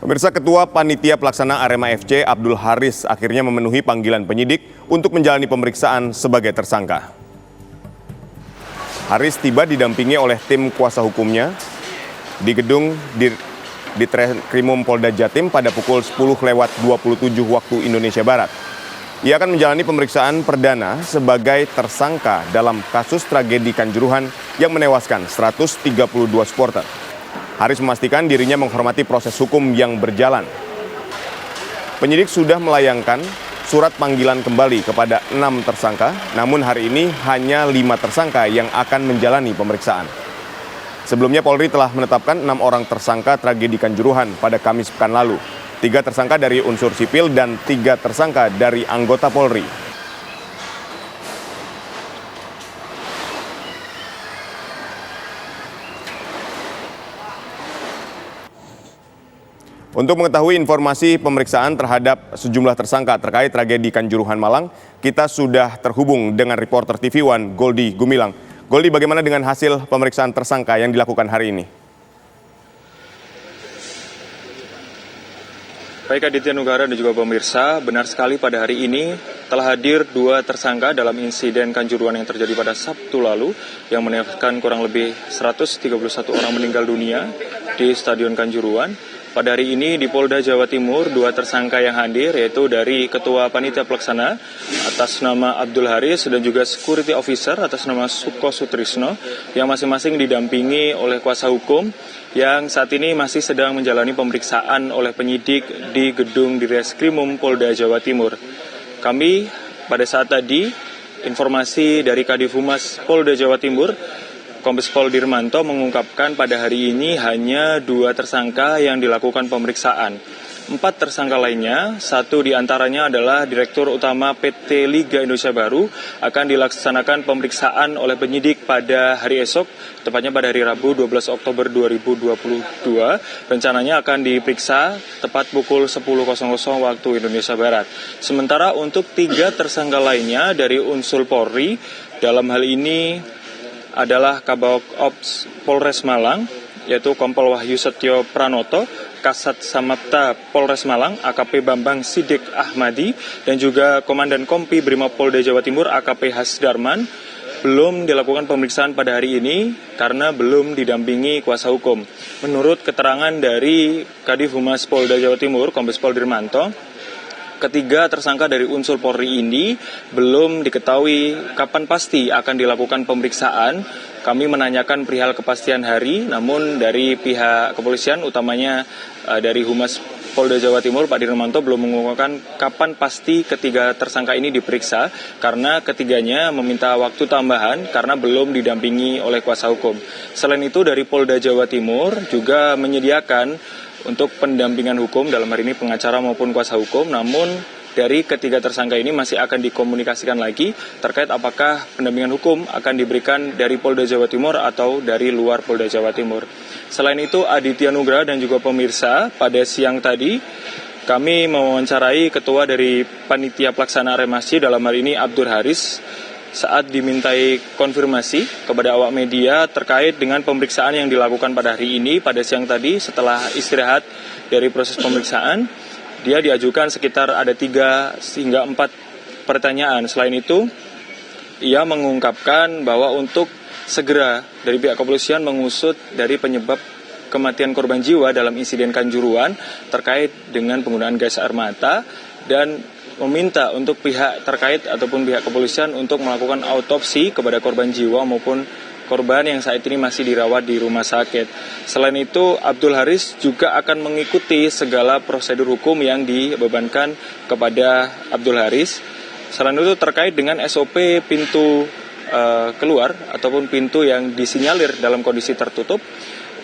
Pemirsa, Ketua Panitia Pelaksana Arema FC Abdul Haris akhirnya memenuhi panggilan penyidik untuk menjalani pemeriksaan sebagai tersangka. Haris tiba didampingi oleh tim kuasa hukumnya di gedung di Treskrimum Polda Jatim pada pukul 10:27 waktu Indonesia Barat. Ia akan menjalani pemeriksaan perdana sebagai tersangka dalam kasus tragedi Kanjuruhan yang menewaskan 132 supporter. Haris memastikan dirinya menghormati proses hukum yang berjalan. Penyidik sudah melayangkan surat panggilan kembali kepada 6 tersangka, namun hari ini hanya 5 tersangka yang akan menjalani pemeriksaan. Sebelumnya Polri telah menetapkan 6 orang tersangka tragedi Kanjuruhan pada Kamis pekan lalu. 3 tersangka dari unsur sipil dan 3 tersangka dari anggota Polri. Untuk mengetahui informasi pemeriksaan terhadap sejumlah tersangka terkait tragedi Kanjuruhan Malang, kita sudah terhubung dengan reporter TV One Goldi Gumilang. Goldi, bagaimana dengan hasil pemeriksaan tersangka yang dilakukan hari ini? Baik Aditya Nugara dan juga pemirsa, benar sekali pada hari ini telah hadir 2 tersangka dalam insiden Kanjuruhan yang terjadi pada Sabtu lalu yang menewaskan kurang lebih 131 orang meninggal dunia di Stadion Kanjuruhan. Pada hari ini di Polda Jawa Timur, 2 tersangka yang hadir yaitu dari Ketua Panitia Pelaksana atas nama Abdul Haris dan juga Security Officer atas nama Suko Sutrisno yang masing-masing didampingi oleh kuasa hukum yang saat ini masih sedang menjalani pemeriksaan oleh penyidik di gedung Treskrimum Polda Jawa Timur. Kami pada saat tadi informasi dari Kadif Humas Polda Jawa Timur Kombes Pol Dirmanto mengungkapkan pada hari ini hanya 2 tersangka yang dilakukan pemeriksaan. 4 tersangka lainnya, 1 diantaranya adalah Direktur Utama PT Liga Indonesia Baru, akan dilaksanakan pemeriksaan oleh penyidik pada hari esok, tepatnya pada hari Rabu 12 Oktober 2022. Rencananya akan diperiksa tepat pukul 10.00 waktu Indonesia Barat. Sementara untuk 3 tersangka lainnya dari unsur Polri, dalam hal ini adalah Kabag Ops Polres Malang, yaitu Kompol Wahyu Setio Pranoto, Kasat Samapta Polres Malang, AKP Bambang Sidik Ahmadi, dan juga Komandan Kompi Brimob Polda Jawa Timur, AKP Hasdarman, belum dilakukan pemeriksaan pada hari ini karena belum didampingi kuasa hukum. Menurut keterangan dari Kadif Humas Polda Jawa Timur, Kombes Pol Dirmanto, ketiga tersangka dari unsur Polri ini belum diketahui kapan pasti akan dilakukan pemeriksaan. Kami menanyakan perihal kepastian hari, namun dari pihak kepolisian, utamanya dari Humas Polda Jawa Timur, Pak Dirmanto belum mengungkapkan kapan pasti ketiga tersangka ini diperiksa, karena ketiganya meminta waktu tambahan karena belum didampingi oleh kuasa hukum. Selain itu, dari Polda Jawa Timur juga menyediakan untuk pendampingan hukum, dalam hari ini pengacara maupun kuasa hukum, namun dari ketiga tersangka ini masih akan dikomunikasikan lagi terkait apakah pendampingan hukum akan diberikan dari Polda Jawa Timur atau dari luar Polda Jawa Timur. Selain itu, Aditya Nugraha dan juga pemirsa, pada siang tadi kami mewawancarai ketua dari Panitia Pelaksana Arema FC, dalam hal ini Abdul Haris, saat dimintai konfirmasi kepada awak media terkait dengan pemeriksaan yang dilakukan pada hari ini. Pada siang tadi setelah istirahat dari proses pemeriksaan, dia diajukan sekitar ada 3 hingga 4 pertanyaan. Selain itu, ia mengungkapkan bahwa untuk segera dari pihak kepolisian mengusut dari penyebab kematian korban jiwa dalam insiden Kanjuruhan terkait dengan penggunaan gas air mata, dan meminta untuk pihak terkait ataupun pihak kepolisian untuk melakukan autopsi kepada korban jiwa maupun korban yang saat ini masih dirawat di rumah sakit. Selain itu, Abdul Haris juga akan mengikuti segala prosedur hukum yang dibebankan kepada Abdul Haris. Selain itu, terkait dengan SOP pintu keluar ataupun pintu yang disinyalir dalam kondisi tertutup,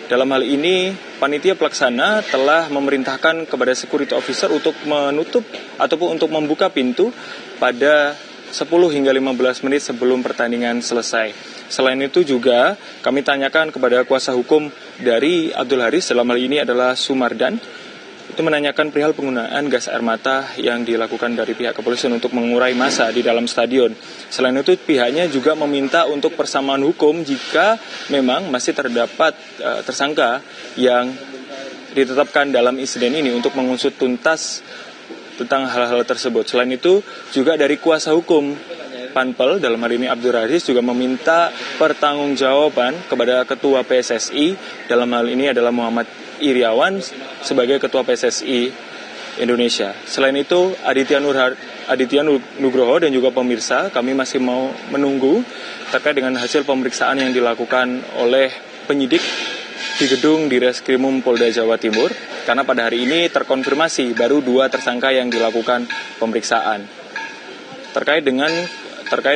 dalam hal ini, Panitia Pelaksana telah memerintahkan kepada Security Officer untuk menutup ataupun untuk membuka pintu pada 10 hingga 15 menit sebelum pertandingan selesai. Selain itu juga kami tanyakan kepada kuasa hukum dari Abdul Haris, dalam hal ini adalah Sumardan, itu menanyakan perihal penggunaan gas air mata yang dilakukan dari pihak kepolisian untuk mengurai massa di dalam stadion. Selain itu, pihaknya juga meminta untuk persamaan hukum jika memang masih terdapat tersangka yang ditetapkan dalam insiden ini untuk mengusut tuntas tentang hal-hal tersebut. Selain itu, juga dari kuasa hukum Panpel, dalam hal ini Abdul Aziz, juga meminta pertanggungjawaban kepada Ketua PSSI, dalam hal ini adalah Muhammad Iriawan sebagai Ketua PSSI Indonesia. Selain itu, Aditya Nugroho dan juga pemirsa, kami masih mau menunggu terkait dengan hasil pemeriksaan yang dilakukan oleh penyidik di gedung Direskrimum Polda Jawa Timur, karena pada hari ini terkonfirmasi baru 2 tersangka yang dilakukan pemeriksaan. Terkait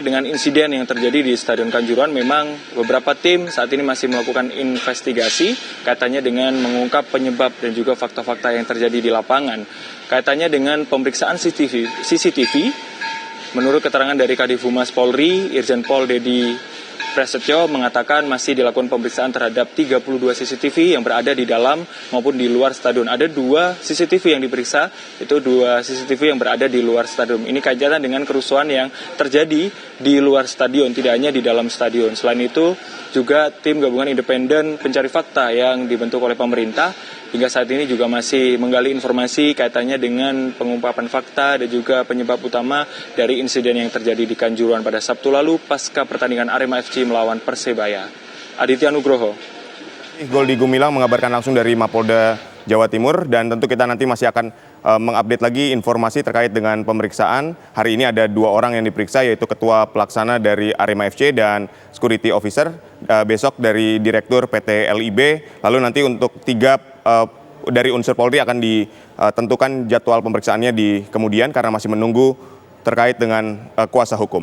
dengan insiden yang terjadi di Stadion Kanjuruhan, memang beberapa tim saat ini masih melakukan investigasi kaitannya dengan mengungkap penyebab dan juga fakta-fakta yang terjadi di lapangan. Kaitannya dengan pemeriksaan CCTV, menurut keterangan dari Kadif Humas Polri, Irjen Pol Dedi Prasetyo mengatakan masih dilakukan pemeriksaan terhadap 32 CCTV yang berada di dalam maupun di luar stadion. Ada 2 CCTV yang diperiksa, itu 2 CCTV yang berada di luar stadion. Ini kaitannya dengan kerusuhan yang terjadi di luar stadion, tidak hanya di dalam stadion. Selain itu, juga tim gabungan independen pencari fakta yang dibentuk oleh pemerintah hingga saat ini juga masih menggali informasi kaitannya dengan pengungkapan fakta dan juga penyebab utama dari insiden yang terjadi di Kanjuruhan pada Sabtu lalu pasca pertandingan Arema FC melawan Persebaya. Aditya Nugroho. Goldi Gumilang mengabarkan langsung dari Mapolda Jawa Timur, dan tentu kita nanti masih akan mengupdate lagi informasi terkait dengan pemeriksaan. Hari ini ada 2 orang yang diperiksa, yaitu Ketua Pelaksana dari Arema FC dan Security Officer. Besok dari Direktur PT LIB, lalu nanti untuk 3 dari unsur Polri akan ditentukan jadwal pemeriksaannya di kemudian karena masih menunggu terkait dengan kuasa hukum.